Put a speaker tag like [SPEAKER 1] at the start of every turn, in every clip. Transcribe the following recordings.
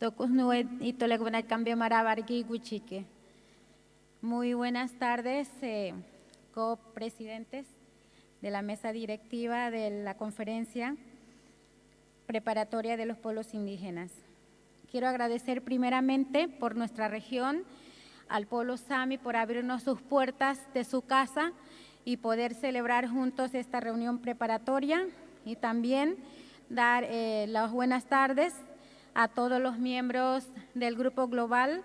[SPEAKER 1] Tocusnue y Toleguna Cambio Marabargui Guchique. Muy buenas tardes, copresidentes de la mesa directiva de la conferencia preparatoria de los pueblos indígenas. Quiero agradecer primeramente por nuestra región al pueblo Sami por abrirnos sus puertas de su casa y poder celebrar juntos esta reunión preparatoria, y también dar las buenas tardes a todos los miembros del Grupo Global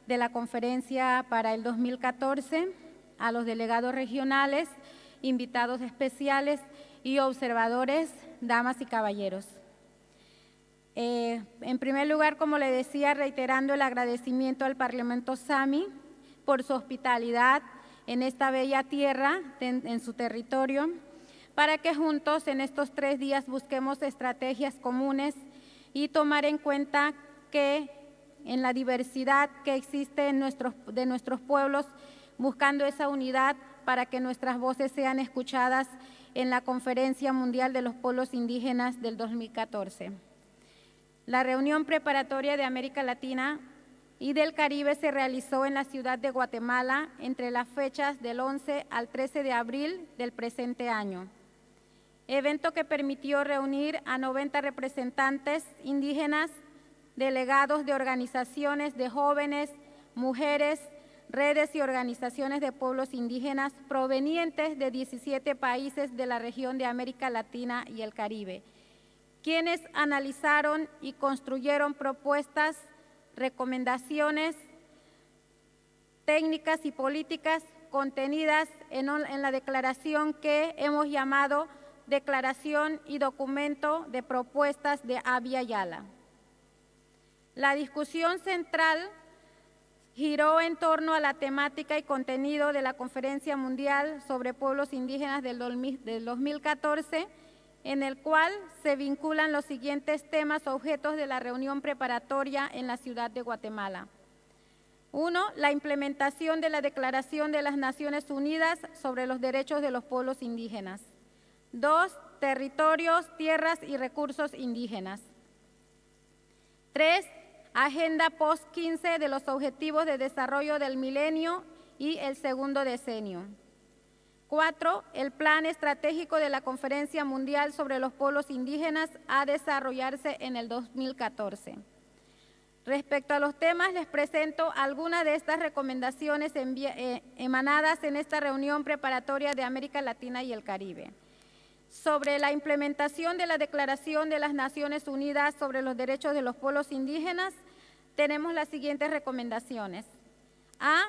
[SPEAKER 1] de la conferencia para el 2014, a los delegados regionales, invitados especiales y observadores, damas y caballeros. En primer lugar, como le decía, reiterando el agradecimiento al Parlamento Sami por su hospitalidad en esta bella tierra, en su territorio, para que juntos en estos 3 días busquemos estrategias comunes y tomar en cuenta que en la diversidad que existe de nuestros pueblos, buscando esa unidad para que nuestras voces sean escuchadas en la Conferencia Mundial de los Pueblos Indígenas del 2014. La reunión preparatoria de América Latina y del Caribe se realizó en la ciudad de Guatemala entre las fechas del 11 al 13 de abril del presente año. Evento que permitió reunir a 90 representantes indígenas, delegados de organizaciones de jóvenes, mujeres, redes y organizaciones de pueblos indígenas provenientes de 17 países de la región de América Latina y el Caribe, quienes analizaron y construyeron propuestas, recomendaciones, técnicas y políticas contenidas en la declaración que hemos llamado Declaración y Documento de Propuestas de Abya Yala. La discusión central giró en torno a la temática y contenido de la Conferencia Mundial sobre Pueblos Indígenas del 2014, en el cual se vinculan los siguientes temas objetos de la reunión preparatoria en la ciudad de Guatemala. 1. La implementación de la Declaración de las Naciones Unidas sobre los Derechos de los Pueblos Indígenas. 2. Territorios, tierras y recursos indígenas. 3. Agenda post-15 de los Objetivos de Desarrollo del Milenio y el segundo decenio. 4. El Plan Estratégico de la Conferencia Mundial sobre los Pueblos Indígenas a desarrollarse en el 2014. Respecto a los temas, les presento algunas de estas recomendaciones emanadas en esta reunión preparatoria de América Latina y el Caribe. Sobre la implementación de la Declaración de las Naciones Unidas sobre los Derechos de los Pueblos Indígenas, tenemos las siguientes recomendaciones. A.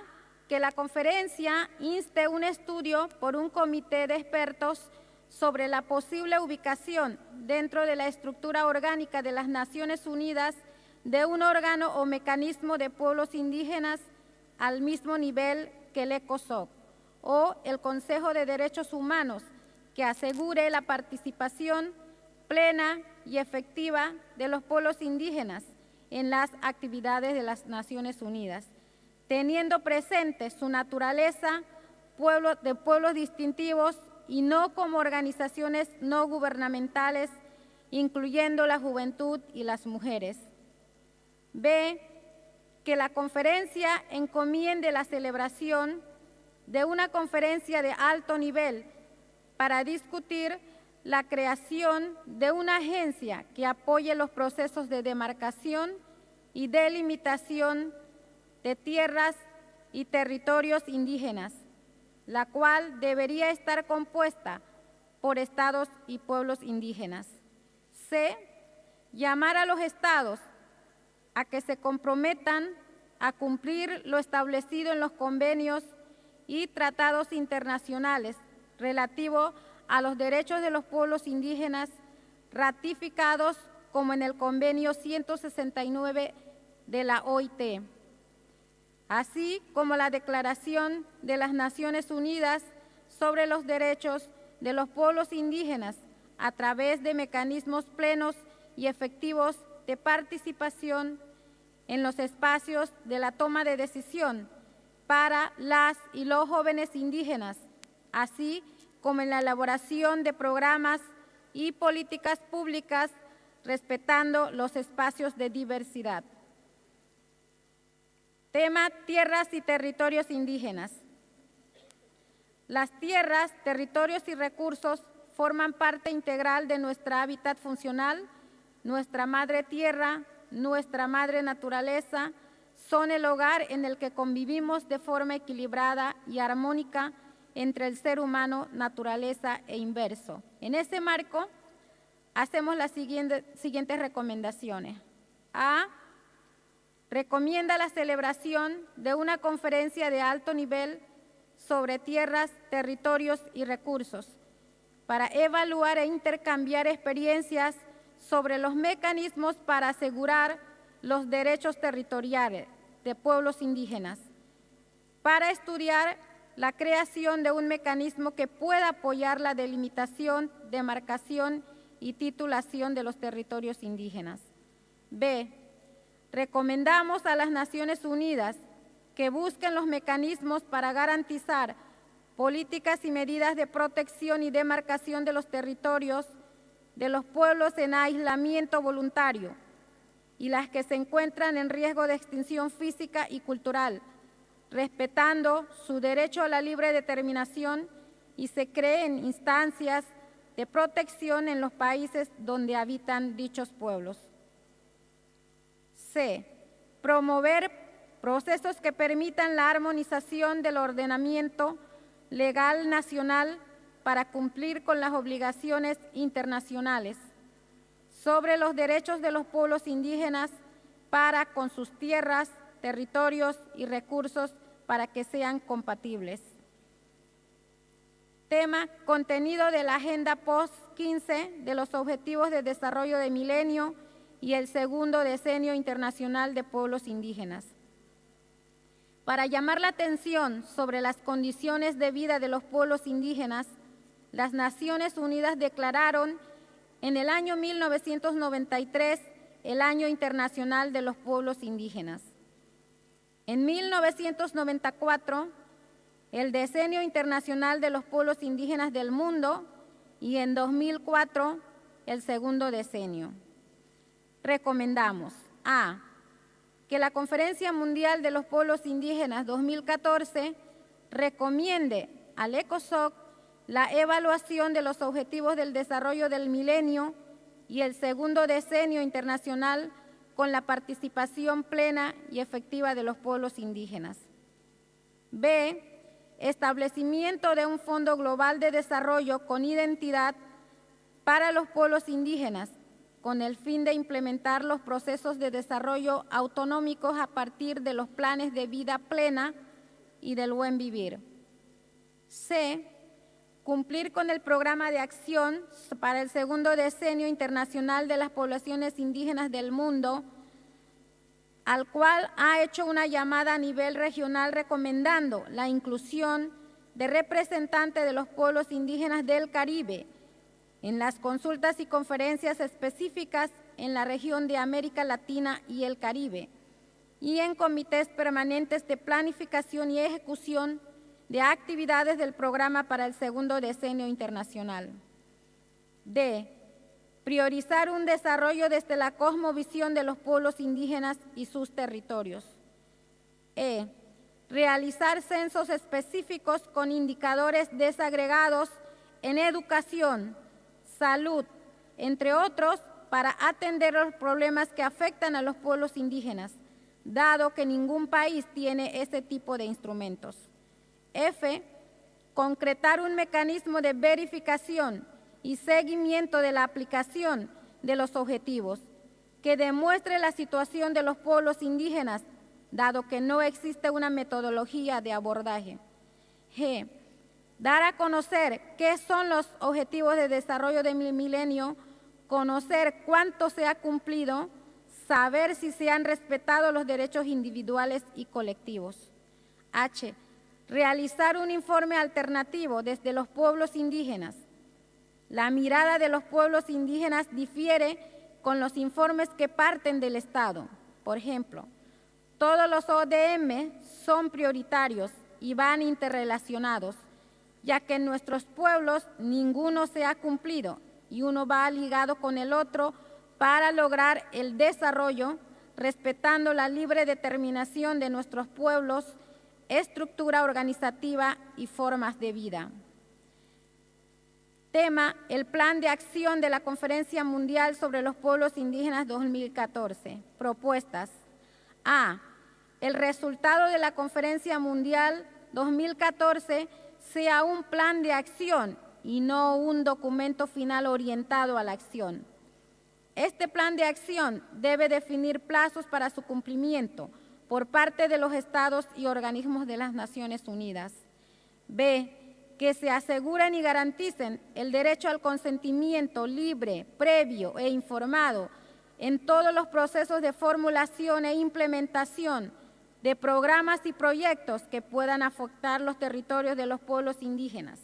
[SPEAKER 1] Que la conferencia inste un estudio por un comité de expertos sobre la posible ubicación dentro de la estructura orgánica de las Naciones Unidas de un órgano o mecanismo de pueblos indígenas al mismo nivel que el ECOSOC o el Consejo de Derechos Humanos, que asegure la participación plena y efectiva de los pueblos indígenas en las actividades de las Naciones Unidas, teniendo presente su naturaleza de pueblos distintivos y no como organizaciones no gubernamentales, incluyendo la juventud y las mujeres. B. Que la conferencia encomiende la celebración de una conferencia de alto nivel para discutir la creación de una agencia que apoye los procesos de demarcación y delimitación de tierras y territorios indígenas, la cual debería estar compuesta por estados y pueblos indígenas. C. Llamar a los estados a que se comprometan a cumplir lo establecido en los convenios y tratados internacionales relativo a los derechos de los pueblos indígenas ratificados como en el Convenio 169 de la OIT, así como la Declaración de las Naciones Unidas sobre los Derechos de los Pueblos Indígenas a través de mecanismos plenos y efectivos de participación en los espacios de la toma de decisión para las y los jóvenes indígenas, así como en la elaboración de programas y políticas públicas respetando los espacios de diversidad. Tema: tierras y territorios indígenas. Las tierras, territorios y recursos forman parte integral de nuestra hábitat funcional, nuestra madre tierra, nuestra madre naturaleza, son el hogar en el que convivimos de forma equilibrada y armónica entre el ser humano, naturaleza e inverso. En ese marco, hacemos las siguientes recomendaciones. A. Recomienda la celebración de una conferencia de alto nivel sobre tierras, territorios y recursos para evaluar e intercambiar experiencias sobre los mecanismos para asegurar los derechos territoriales de pueblos indígenas, para estudiar la creación de un mecanismo que pueda apoyar la delimitación, demarcación y titulación de los territorios indígenas. B. Recomendamos a las Naciones Unidas que busquen los mecanismos para garantizar políticas y medidas de protección y demarcación de los territorios de los pueblos en aislamiento voluntario y las que se encuentran en riesgo de extinción física y cultural, respetando su derecho a la libre determinación, y se creen instancias de protección en los países donde habitan dichos pueblos. C. Promover procesos que permitan la armonización del ordenamiento legal nacional para cumplir con las obligaciones internacionales sobre los derechos de los pueblos indígenas para con sus tierras, territorios y recursos para que sean compatibles. Tema: contenido de la Agenda Post-15 de los Objetivos de Desarrollo del Milenio y el Segundo Decenio Internacional de Pueblos Indígenas. Para llamar la atención sobre las condiciones de vida de los pueblos indígenas, las Naciones Unidas declararon en el año 1993 el Año Internacional de los Pueblos Indígenas. En 1994, el Decenio Internacional de los Pueblos Indígenas del Mundo, y en 2004, el Segundo Decenio. Recomendamos: A. Que la Conferencia Mundial de los Pueblos Indígenas 2014 recomiende al ECOSOC la evaluación de los Objetivos del Desarrollo del Milenio y el Segundo Decenio Internacional con la participación plena y efectiva de los pueblos indígenas. B. Establecimiento de un Fondo Global de Desarrollo con identidad para los pueblos indígenas, con el fin de implementar los procesos de desarrollo autonómicos a partir de los planes de vida plena y del buen vivir. C. Cumplir con el programa de acción para el Segundo Decenio Internacional de las Poblaciones Indígenas del Mundo, al cual ha hecho una llamada a nivel regional recomendando la inclusión de representantes de los pueblos indígenas del Caribe en las consultas y conferencias específicas en la región de América Latina y el Caribe, y en comités permanentes de planificación y ejecución de actividades del programa para el Segundo Decenio Internacional. D. Priorizar un desarrollo desde la cosmovisión de los pueblos indígenas y sus territorios. E. Realizar censos específicos con indicadores desagregados en educación, salud, entre otros, para atender los problemas que afectan a los pueblos indígenas, dado que ningún país tiene ese tipo de instrumentos. F. Concretar un mecanismo de verificación y seguimiento de la aplicación de los objetivos que demuestre la situación de los pueblos indígenas, dado que no existe una metodología de abordaje. G. Dar a conocer qué son los objetivos de desarrollo del milenio, conocer cuánto se ha cumplido, saber si se han respetado los derechos individuales y colectivos. H. Realizar un informe alternativo desde los pueblos indígenas. La mirada de los pueblos indígenas difiere con los informes que parten del Estado. Por ejemplo, todos los ODM son prioritarios y van interrelacionados, ya que en nuestros pueblos ninguno se ha cumplido y uno va ligado con el otro para lograr el desarrollo, respetando la libre determinación de nuestros pueblos, estructura organizativa y formas de vida. Tema: el Plan de Acción de la Conferencia Mundial sobre los Pueblos Indígenas 2014. Propuestas. A. El resultado de la Conferencia Mundial 2014 sea un plan de acción y no un documento final orientado a la acción. Este plan de acción debe definir plazos para su cumplimiento por parte de los estados y organismos de las Naciones Unidas. B. Que se aseguren y garanticen el derecho al consentimiento libre, previo e informado en todos los procesos de formulación e implementación de programas y proyectos que puedan afectar los territorios de los pueblos indígenas.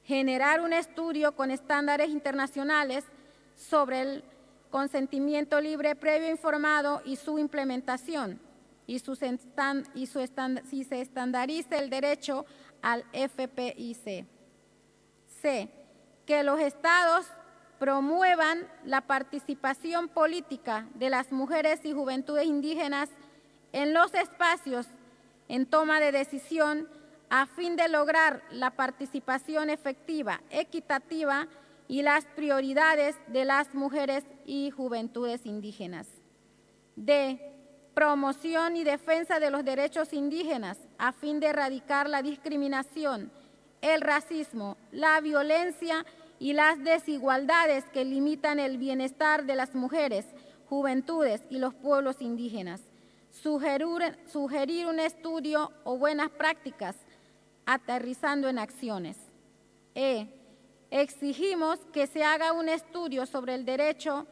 [SPEAKER 1] Generar un estudio con estándares internacionales sobre el consentimiento libre, previo e informado y su implementación, y si se estandarice el derecho al FPIC. C. Que los estados promuevan la participación política de las mujeres y juventudes indígenas en los espacios en toma de decisión a fin de lograr la participación efectiva, equitativa y las prioridades de las mujeres y juventudes indígenas. D. Promoción y defensa de los derechos indígenas a fin de erradicar la discriminación, el racismo, la violencia y las desigualdades que limitan el bienestar de las mujeres, juventudes y los pueblos indígenas. Sugerir un estudio o buenas prácticas aterrizando en acciones. E. Exigimos que se haga un estudio sobre el derecho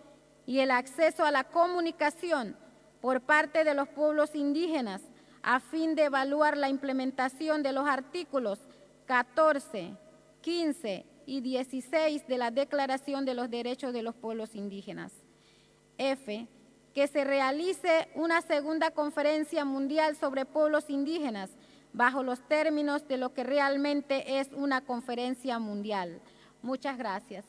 [SPEAKER 1] y el acceso a la comunicación por parte de los pueblos indígenas a fin de evaluar la implementación de los artículos 14, 15 y 16 de la Declaración de los Derechos de los Pueblos Indígenas. F. Que se realice una segunda conferencia mundial sobre pueblos indígenas bajo los términos de lo que realmente es una conferencia mundial. Muchas gracias.